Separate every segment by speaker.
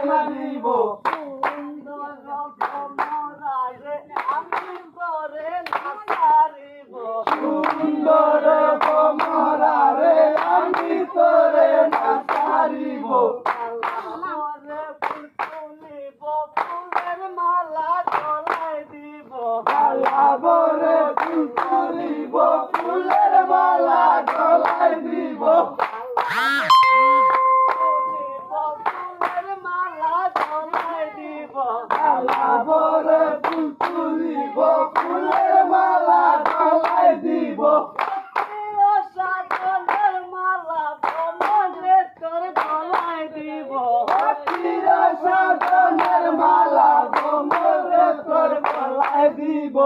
Speaker 1: নাচিব
Speaker 2: সুন্দর কমরারে আমি তোরে নাচারিব
Speaker 1: সুন্দর কমরারে আমি তোরে নাচারিব
Speaker 2: আল্লাহরে ফুল তুলিব ফুলের মালা গলায় দিব
Speaker 1: আল্লাহরে ফুল তুলিব ফুলের মালা গলায় দিব
Speaker 2: ফুলের মালা গলায় দিব
Speaker 1: আল্লাহরে ফুল তুলিব ফুলের মালা গলায় দিব
Speaker 2: সাধনের মালা ভ্রমণে তোর গলায় দিব
Speaker 1: সাধনের মালা গোমরে তোর গলায় দিব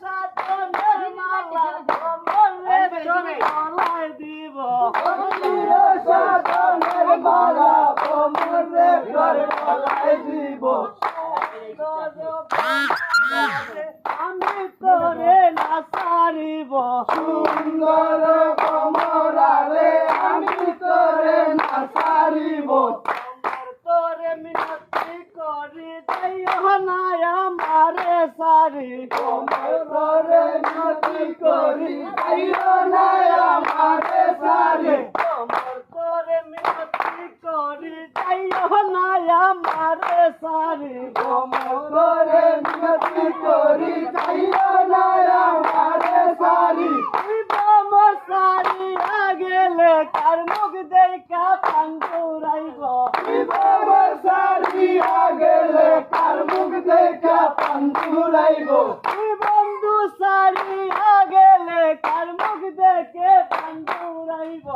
Speaker 2: সাধনের মালা ভ্রমণে তোর গলায় দিব
Speaker 1: সাধনের মালা গোমরে তোর গলায় দিব
Speaker 2: আমি তোরে নাচারিব
Speaker 1: সুন্দর কমরারে আমি তোরে নাচারিব
Speaker 2: তোরে মিনতি করি যাইও না আমারে সারি
Speaker 1: কমরে নতি করি আইও না আমারে সারে
Speaker 2: তোরে মিনতি করি যাইও না আমারে সারি
Speaker 1: কমরে নতি করি আইও না আমারে সারি
Speaker 2: সারি আগেলে কার মুখ দেখা পাঙ্গুরাইব
Speaker 1: সারি আগেলে কার মুখ দেখা পান্তুরাইব
Speaker 2: বন্ধু সারি আগেলে কার মুখ দেখে পাঙ্গুরাইব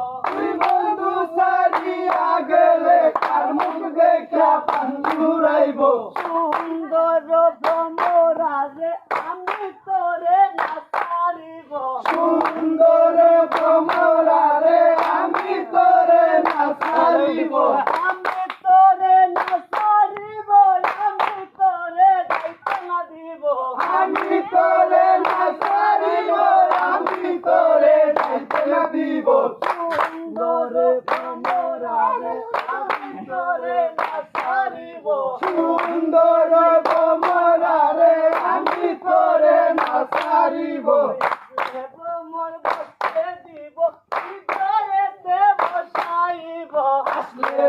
Speaker 1: বন্ধু সারি আগেলে কার মুখ দেখা পান্তুরাইব
Speaker 2: সুন্দর ভ্রমরাজে আমি তোরে নাচারিব
Speaker 1: সুন্দর কমলারে আমি তোরে নাচারিব
Speaker 2: আমি তোরে নাচারিব আমি তোরে দায়িত্ব না দিব
Speaker 1: আমি তোরে নাচারিব আমি তোরে দায়িত্ব দিব
Speaker 2: সুন্দর ভ্রমরাজে আমি তোরে নাচারিব
Speaker 1: সুন্দর কমলারে আমি তোরে নাচারিব
Speaker 2: ভ্রমর বসতে দিব হৃদয়েতে বসাইব
Speaker 1: আসলে